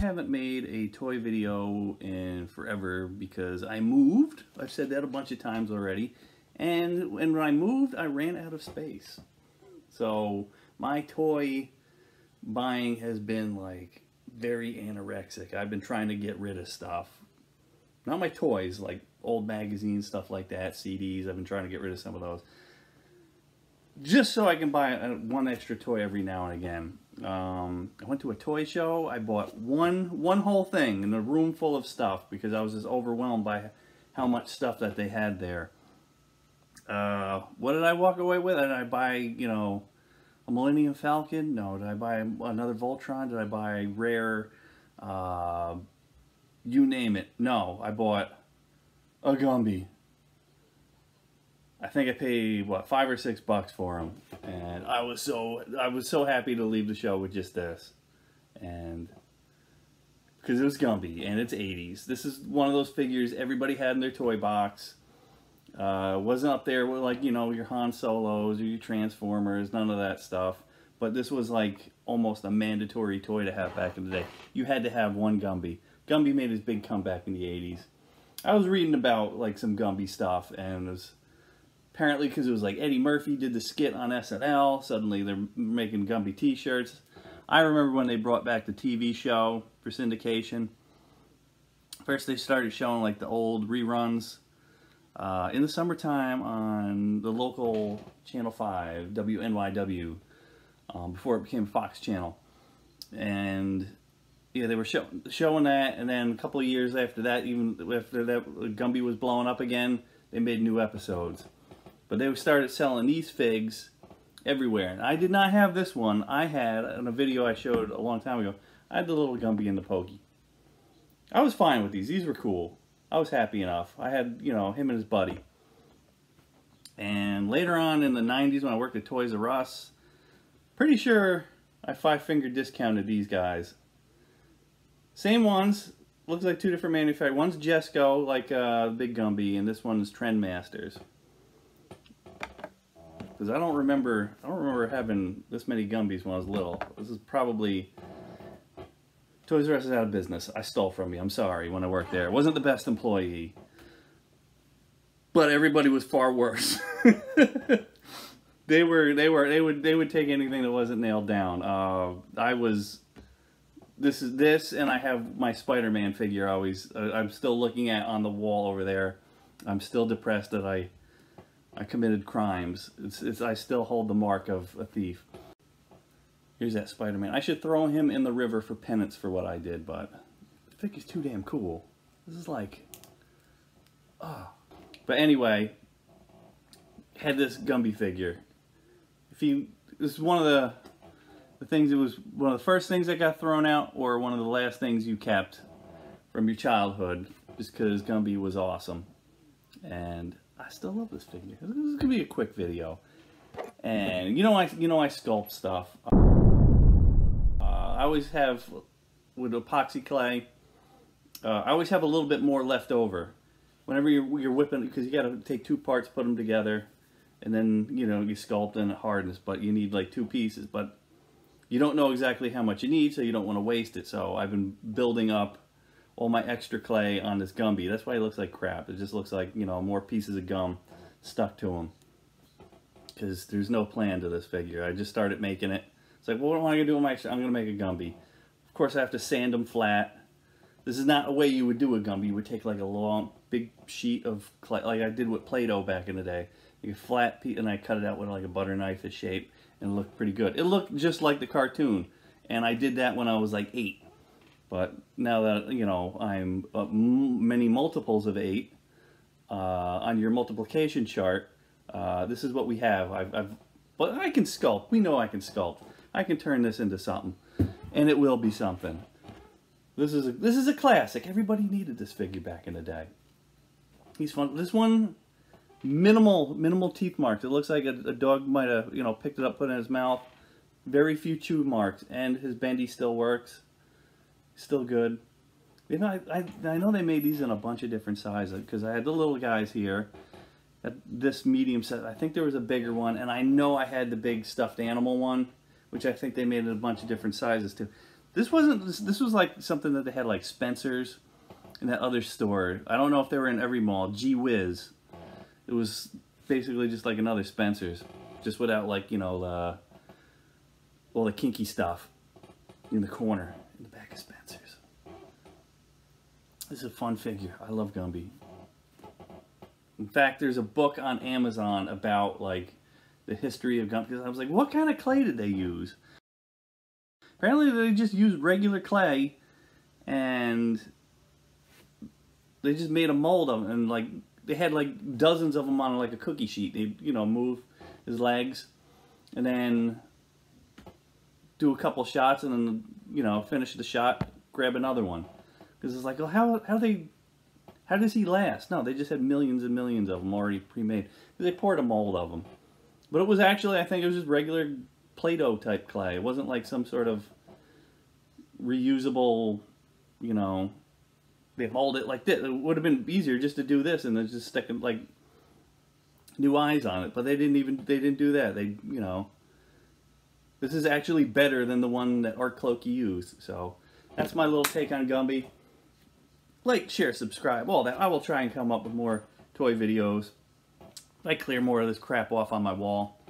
haven't made a toy video in forever because I moved. I've said that a bunch of times already. And when I moved, I ran out of space. So my toy buying has been like very anorexic. I've been trying to get rid of stuff. Not my toys, like old magazines, stuff like that, CDs. I've been trying to get rid of some of those. Just so I can buy one extra toy every now and again. I went to a toy show. I bought one whole thing in a room full of stuff because I was just overwhelmed by how much stuff that they had there. What did I walk away with? Did I buy, you know, a Millennium Falcon? No. Did I buy another Voltron? Did I buy rare, you name it? No. I bought a Gumby. I think I paid, what, $5 or $6 for them, and I was so happy to leave the show with just this, and because it was Gumby and it's 80s. This is one of those figures everybody had in their toy box. Wasn't up there with, like, you know, your Han Solos or your Transformers, none of that stuff. But this was like almost a mandatory toy to have back in the day. You had to have one Gumby. Gumby made his big comeback in the 80s. I was reading about like some Gumby stuff, and it was apparently because it was like Eddie Murphy did the skit on SNL. Suddenly they're making Gumby t-shirts. I remember when they brought back the TV show for syndication. First they started showing like the old reruns in the summertime on the local Channel 5, WNYW, before it became Fox Channel. And yeah, they were showing that, and then a couple of years after that, even after that Gumby was blowing up again, they made new episodes. But they started selling these figs everywhere. And I did not have this one. I had, in a video I showed a long time ago, I had the little Gumby and the Pokey. I was fine with these. These were cool. I was happy enough. I had, you know, him and his buddy. And later on in the 90s when I worked at Toys R Us, pretty sure I five-finger discounted these guys. Same ones. Looks like two different manufacturers. One's Jesco, like Big Gumby, and this one is Trendmasters. Because I don't remember having this many Gumbies when I was little. This is probably, Toys R Us is out of business. I stole from you. I'm sorry. When I worked there, I wasn't the best employee, but everybody was far worse. They would take anything that wasn't nailed down. This, and I have my Spider-Man figure. I'm still looking at on the wall over there. I'm still depressed that I committed crimes. I still hold the mark of a thief. Here's that Spider-Man. I should throw him in the river for penance for what I did, but I think he's too damn cool. This is like, oh. But anyway, had this Gumby figure. This is one of the things, it was one of the first things that got thrown out, or one of the last things you kept from your childhood, just because Gumby was awesome. And I still love this figure. This is gonna be a quick video, and you know I sculpt stuff. I always have with epoxy clay. I always have a little bit more left over. Whenever you're whipping, because you got to take two parts, put them together, and then you sculpt and it hardens. But you need like two pieces, but you don't know exactly how much you need, so you don't want to waste it. So I've been building up all my extra clay on this Gumby. That's why it looks like crap. It just looks like, more pieces of gum stuck to them. Because there's no plan to this figure. I just started making it. It's like, well, what am I going to do with my extra? I'm going to make a Gumby. Of course, I have to sand them flat. This is not a way you would do a Gumby. You would take like a long, big sheet of clay, like I did with Play-Doh back in the day. Like a flat piece, and I cut it out with like a butter knife shape, and it looked pretty good. It looked just like the cartoon. And I did that when I was like 8. But now that, I'm many multiples of 8 on your multiplication chart, this is what we have. But I can sculpt. We know I can sculpt. I can turn this into something, and it will be something. This is a classic. Everybody needed this figure back in the day. He's fun. This one, minimal teeth marks. It looks like a dog might have picked it up, put it in his mouth. Very few chew marks, and his bendy still works. Still good. I know they made these in a bunch of different sizes, because I had the little guys here. This medium size. I think there was a bigger one, and I know I had the big stuffed animal one, which I think they made in a bunch of different sizes too. This wasn't, this was like something that they had like Spencer's and that other store. I don't know if they were in every mall. Gee Whiz. It was basically just like another Spencer's, just without like, you know, all the kinky stuff in the corner, in the back of Spencer's. This is a fun figure. I love Gumby. In fact, there's a book on Amazon about like the history of Gumby. Because I was like, what kind of clay did they use? Apparently they just used regular clay and they just made a mold of it, and like they had like dozens of them on like a cookie sheet. They, you know, move his legs and then do a couple shots and then, you know, finish the shot, grab another one. Because it's like, well, how does he last? No, they just had millions and millions of them already pre-made. They poured a mold of them. But it was actually, I think it was just regular Play-Doh type clay. It wasn't like some sort of reusable, you know, they mold it like this. It would have been easier just to do this and then just stick like new eyes on it. But they didn't do that. They, you know, this is actually better than the one that Art Clokey used. So that's my little take on Gumby. Like, share, subscribe, all that. I will try and come up with more toy videos. I clear more of this crap off on my wall.